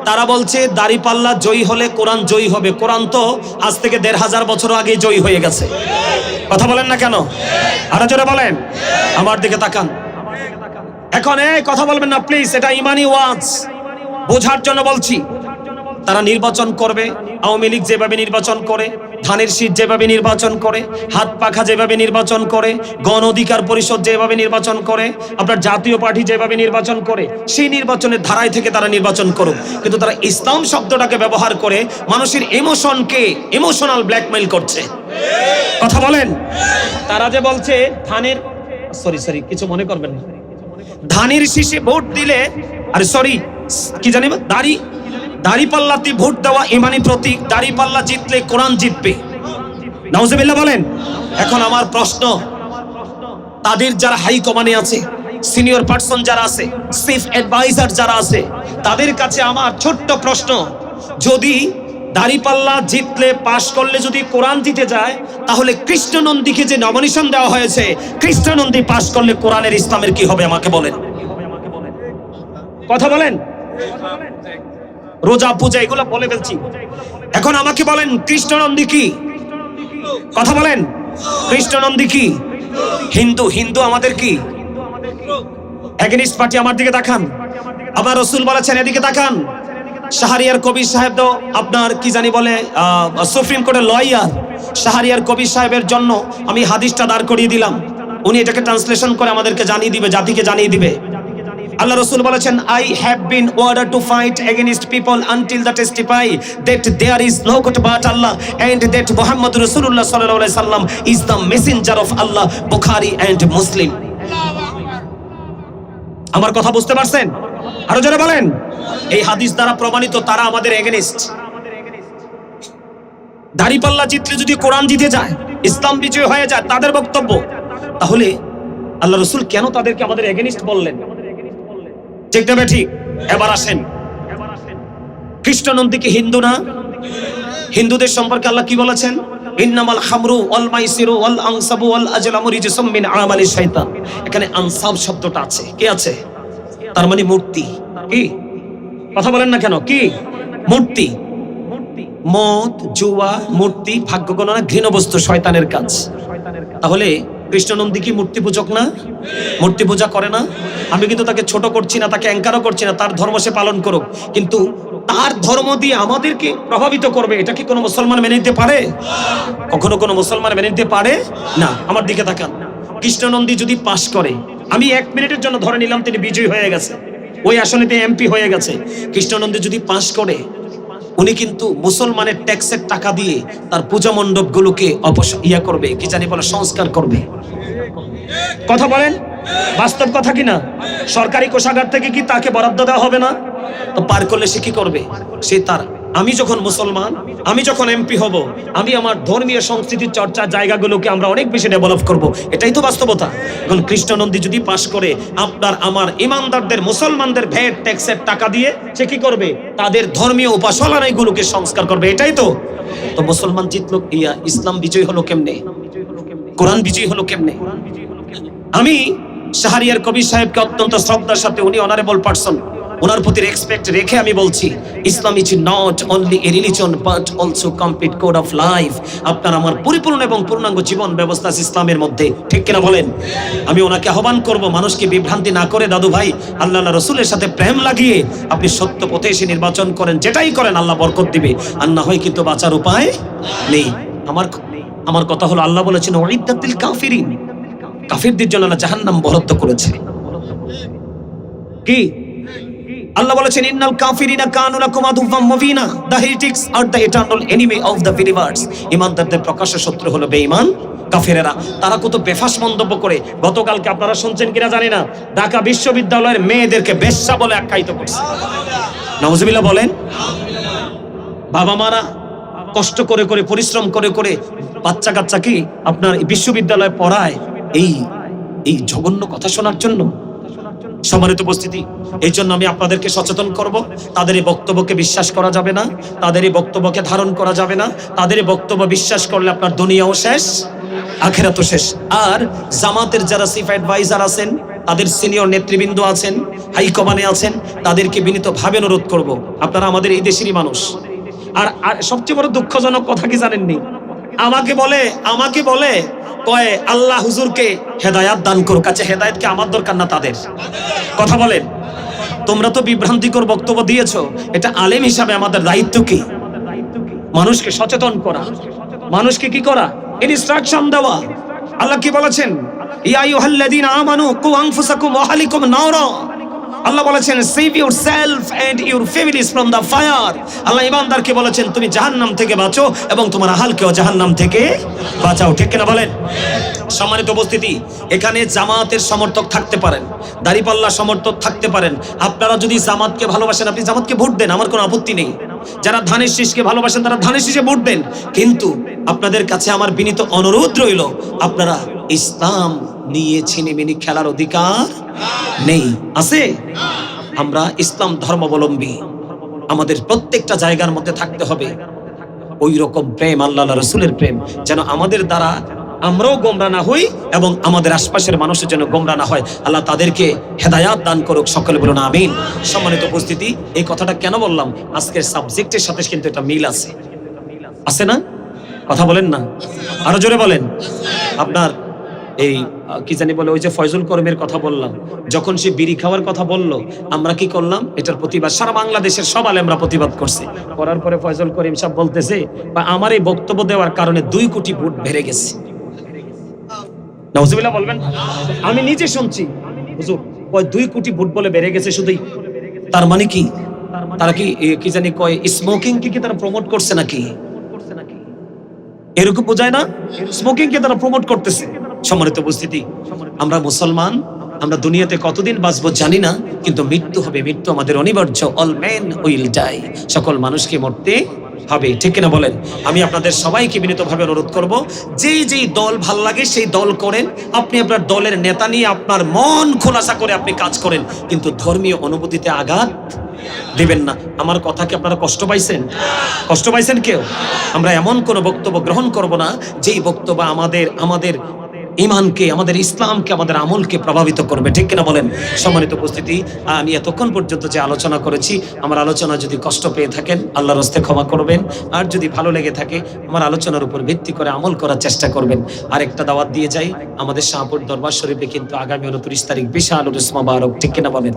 তারা বলছে দাড়িপাল্লা জয়ী হলে কোরআন জয়ী হবে। কোরআন তো আজ থেকে ১৫০০ বছর আগে জয়ী হয়ে গেছে। কথা বলেন না কেন? আরো জোরে বলেন। আমার দিকে তাকান। এখন এই কথা বলবেন না প্লিজ, এটা ইমানি ওয়াজ, বোঝার জন্য বলছি। তারা নির্বাচন করবে, আওয়ামী লীগ যেভাবে নির্বাচন করে, ধানের শীষ যেভাবে নির্বাচন করে, হাত পাখা যেভাবে নির্বাচন করে, গণ অধিকার পরিষদ যেভাবে নির্বাচন করে, আপনার জাতীয় পার্টি যেভাবে নির্বাচন করে, সেই নির্বাচনের ধারায় থেকে তারা নির্বাচন করুক। কিন্তু তারা ইসলাম শব্দটাকে ব্যবহার করে মানুষের ইমোশনাল ব্ল্যাকমেইল করছে। কথা বলেন। তারা যে বলছে ধানের সরি কিছু মনে করবেন না, ধানের শীষে ভোট দিলে, আরে সরি কি জানি দাড়িপাল্লাতে ভোট দেওয়া ইমানি প্রতীক, দাড়িপাল্লা জিতলে কোরআন জিতবে। নাউজুবিল্লাহ বলেন। এখন আমার প্রশ্ন, তাদের যারা হাই কমান্ডে আছে, সিনিয়র পার্সন যারা আছে, চিফ অ্যাডভাইজার যারা আছে, তাদের কাছে আমার ছোট্ট প্রশ্ন, যদি দাড়িপাল্লা জিতলে পাশ করলে যদি কোরআন জিতে যায়, তাহলে কৃষ্ণনন্দীকে যে নমিনেশন দেওয়া হয়েছে, কৃষ্ণনন্দী পাশ করলে কোরআনের ইসলামের কি হবে আমাকে বলেন। কথা বলেন। রোজা পূজা এগুলো বলে ফেলছি। এখন আমাকে বলেন কৃষ্ণনন্দী কি? কথা বলেন। কৃষ্ণনন্দী কি? হিন্দু আমাদের কি এগেনিস্ট পার্টি? আমার দিকে তাকান। আমার রাসূল বলেছেন এদিকে তাকান। শাহরিয়ার কবির সাহেব তো আপনার কি জানি বলে সুপ্রিম কোর্টের লয়ার। শাহরিয়ার কবির সাহেবের জন্য আমি হাদিসটা দাঁড় করিয়ে দিলাম, উনি এটাকে ট্রান্সলেশন করে আমাদেরকে জানিয়ে দিবে, জাতিকে জানিয়ে দিবে। আল্লাহ রাসূল বলেছেন, I have been ordered to fight against people until they testify that there is no God but Allah and that Muhammad Rasulullah sallallahu alaihi wasallam is the messenger of Allah. Bukhari and Muslim. আমার কথা বুঝতে পারছেন? আরো যারা বলেন। এই হাদিস দ্বারা প্রমাণিত তারা আমাদের এগেনিস্ট। দাড়িপাল্লা জিতলে যদি কোরআন জিতে যায়, ইসলাম বিজয় হয়ে যায়, তাদের বক্তব্য, তাহলে আল্লাহ রাসূল কেন তাদেরকে আমাদের এগেনিস্ট বললেন? ঠিক না ঠিক? এবার আসেন, কৃষ্ণনন্দী কি হিন্দু না? হিন্দুদের সম্পর্কে আল্লাহ কি বলেছেন? ইন্নামাল খামরু ওয়াল মাইসিরু ওয়াল আনসাবু ওয়াল আজলামু রিজসুম মিন আমালিশ শাইতান। এখানে আনসাব শব্দটা আছে, কি আছে? তার মানে মূর্তি। কি? কথা বলেন না কেন? কি? মূর্তি। মদ, জুয়া, মূর্তি, ভাগ্য গণনা, ঘৃণ্য বস্তু, শয়তানের কাজ। তাহলে কৃষ্ণনন্দী কি মূর্তি পূজক না? মূর্তি পূজা করে না? আমি কিন্তু তাকে ছোট করছি না, তাকে অ্যাঙ্কারও করছি না, তার ধর্ম সে পালন করুক, কিন্তু তার ধর্ম দিয়ে আমাদেরকে প্রভাবিত করবে, এটা কি কোনো মুসলমান মেনে নিতে পারে? কখনো কোনো মুসলমান মেনে নিতে পারে না। আমার দিকে তাকান। কৃষ্ণনন্দী যদি পাশ করে, আমি 1 মিনিটের জন্য ধরে নিলাম তিনি বিজয়ী হয়ে গেছে, ওই আসনেতে এমপি হয়ে গেছে। কৃষ্ণনন্দী যদি পাশ করে, উনি কিন্তু মুসলমানের ট্যাক্সের টাকা দিয়ে তার পূজা মণ্ডপ গুলোকে করবে, কি জানি বলে, সংস্কার করবে। কথা বলেন। বাস্তব কথা কিনা? সরকারি কোষাগার থেকে কি তাকে বরাদ্দ দেওয়া হবে না? তো পার করলে সে কি করবে? সে তার, আমি যখন মুসলমান, আমি যখন এমপি হব, আমি আমার ধর্মীয় সংস্কৃতির চর্চার জায়গাগুলোকে আমরা অনেক বেশি ডেভেলপ করব। এটাই তো বাস্তবতা। এখন কৃষ্ণনন্দী যদি পাশ করে, আপনার আমার ইমানদারদের, মুসলমানদের ভ্যাট ট্যাক্সের টাকা দিয়ে সে কি করবে? তাদের ধর্মীয় উপাসনালয়গুলোকে সংস্কার করবে। এটাই তো। তো মুসলমান জিতলো, ইসলাম বিজয় হলো কেমনে? কোরআন বিজয় হলো কেমনে? আমি শাহরিয়ার কবির সাহেবকে অত্যন্ত শ্রদ্ধার সাথে, উনি অনারেবল পারসন, ওনার প্রতি রেসপেক্ট রেখে আমি বলছি, Islam is not only a religion but also complete code of life. আপনার আমার পরিপূর্ণ এবং পূর্ণাঙ্গ জীবন ব্যবস্থা ইসলামের মধ্যে, ঠিক কিনা বলেন? আমি ওনাকে আহ্বান করব, মানুষকে বিভ্রান্তি না করে, দাদু ভাই, আল্লাহ রসুলের সাথে প্রেম লাগিয়ে আপনি সত্য পথে এসে নির্বাচন করেন, যেটাই করেন আল্লাহ বরকত দিবে, আর না হয় কিন্তু বাঁচার উপায় নেই। আমার কথা হলো, আল্লাহ বলেছেন ওয়াইদাতিল কাফিরিন, কাফিরদের জন্য আল্লাহ জাহান্নাম বরাদ্দ করেছে। কি? আল্লাহ বলেছেন ইন্নাল কাফিরিনা কানু লাকুম আদুওয়াম মুবিনা, the heretics are the eternal enemy of the believers. ঈমানদারদের প্রকাশ্য শত্রু হলো বেঈমান কাফেরেরা। তারা কত বেফাস মন্তব্য করে। গতকালকে আপনারা শুনছেন কিনা জানি না, ঢাকা বিশ্ববিদ্যালয়ের মেয়েদেরকে বেশ্যা বলে আখ্যায়িত করছে। নাউজুবিল্লাহ বলেন। বাবা মারা কষ্ট করে করে, পরিশ্রম করে করে বাচ্চা কাচ্চা কি আপনার বিশ্ববিদ্যালয়ে পড়ায় এই জঘন্য কথা শোনার জন্য। সম্মানিত উপস্থিতি, এই জন্য আমি আপনাদেরকে সচেতন করব, তাদের এই বক্তব্যকে বিশ্বাস করা যাবে না, তাদের এই বক্তব্যকে ধারণ করা যাবে না। তাদের এই বক্তব্য বিশ্বাস করলে আপনার দুনিয়াও শেষ, আখিরাতও শেষ। আর জামাতের যারা চিফ অ্যাডভাইজার আছেন, তাদের সিনিয়র নেতৃবৃন্দ আছেন, হাইকমান্ডে আছেন, তাদেরকে বিনীতভাবে অনুরোধ করব, আপনারা আমাদের এই দেশেরই মানুষ। আর সবচেয়ে বড় দুঃখজনক কথা কি জানেননি? আমাকে বলে কয় আল্লাহ হুজুরকে হেদায়াত দান করুক। কাছে হেদায়েত কি আমার দরকার না তাদের? কথা বলেন। তোমরা তো বিভ্রান্তিকর বক্তব্য দিয়েছো, এটা আলেম হিসাবে আমাদের দায়িত্ব কি? মানুষকে সচেতন করা, মানুষকে কি করা? ইনস্ট্রাকশন দেওয়া। আল্লাহ কি বলেছেন? ইয়া আইয়ুহাল্লাযীনা আমানু কু আনফুসাকুম ওয়া আহলিকুম নারা। আল্লাহ বলেছেন save yourself and your families from the fire. আল্লাহ ইমানদারকে বলেছেন তুমি জাহান্নাম থেকে বাঁচো এবং তোমার আহলকেও জাহান্নাম থেকে বাঁচাও। ঠিক কিনা বলেন? সম্মানিত উপস্থিতি, এখানে জামাতের সমর্থক থাকতে পারেন, দাড়িপাল্লা সমর্থক থাকতে পারেন। আপনারা যদি জামাতকে ভালোবাসেন, আপনি জামাতকে ভোট দেন, আমার কোনো আপত্তি নেই। যারা ধানের শীষকে ভালোবাসেন তারা ধানের শীষে ভোট দেন। কিন্তু আপনাদের কাছে আমার বিনীত অনুরোধ রইল, আপনারা ইসলাম নিয়ে ছিনিমিনি খেলার অধিকার নেই। আছে? আমরা ইসলাম ধর্মাবলম্বী, আমাদের প্রত্যেকটা জায়গার মধ্যে থাকতে হবে ওই রকম প্রেম, আল্লাহ রাসূলের প্রেম, যেন আমাদের দ্বারা আমরাও গোমরা না হই এবং আমাদের আশপাশের মানুষের জন্য গোমরা না হয়। আল্লাহ তাদেরকে হেদায়াত দান করুক, সকলে বলুন আমিন। সম্মানিত উপস্থিতি, এই কথাটা কেন বললাম? আজকের সাবজেক্টের সাথে কিন্তু এটা মিল আছে, আছে না? কথা বলেন না, আরো জোরে বলেন। আপনার এই কি জানি বলে, ওই যে ফয়জুল করিমের কথা বললাম, যখন সে বিড়ি খাওয়ার কথা বলল, আমরা কি করলাম? এটার প্রতিবাদ সারা বাংলাদেশের সব আলেমরা প্রতিবাদ করছে। করার পরে ফয়জুল করিম সাহেব বলতেছে, আমার এই বক্তব্য দেওয়ার কারণে 2 কোটি ভোট বেড়ে গেছে। নাউজুবিল্লাহ বলবেন। আমি নিজে শুনছি, হুজুর কয় 2 কোটি ভোট বলে বেড়ে গেছে শুধুই। তার মানে কি? তারা কি জানি কয় স্মোকিং কি তারা প্রমোট করছে নাকি? এরকম বোঝায় না? স্মোকিং কে তারা প্রমোট করতেছে। সম্মানিত উপস্থিতি, আমরা মুসলমান, আমরা দুনিয়াতে কতদিন বাঁচবো জানি না, কিন্তু মৃত্যু হবে, মৃত্যু আমাদের অনিবার্য। অল মেন উইল ডাই, সকল মানুষকে মরতে হবে। ঠিক কিনা বলেন? আমি আপনাদের সবাইকে বিনীতভাবে অনুরোধ করব, যেই দল ভাল লাগে সেই দল করেন। আপনি আপনার দলের নেতা নিয়ে আপনার মন খোলাসা করে আপনি কাজ করেন, কিন্তু ধর্মীয় অনুভূতিতে আঘাত দিবেন না। আমার কথা কি আপনারা কষ্ট পাইছেন? কষ্ট পাইছেন কেউ? আমরা এমন কোন বক্তব্য গ্রহণ করব না যেই বক্তব্য আমাদের ইমানকে, আমাদের ইসলামকে, আমাদের আমলকে প্রভাবিত করবে। ঠিক কিনা বলেন? সম্মানিত উপস্থিতি, আমি এতক্ষণ পর্যন্ত যে আলোচনা করেছি, আমার আলোচনা যদি কষ্ট পেয়ে থাকেন আল্লাহর হস্তে ক্ষমা করবেন, আর যদি ভালো লেগে থাকে আমার আলোচনার উপর ভিত্তি করে আমল করার চেষ্টা করবেন। আর একটা দাওয়াত দিয়ে যাই, আমাদের শাহপুর দরবার শরীফে কিন্তু আগামী 29 তারিখ বিশাল উরুস মোবারক। ঠিক কিনা বলেন?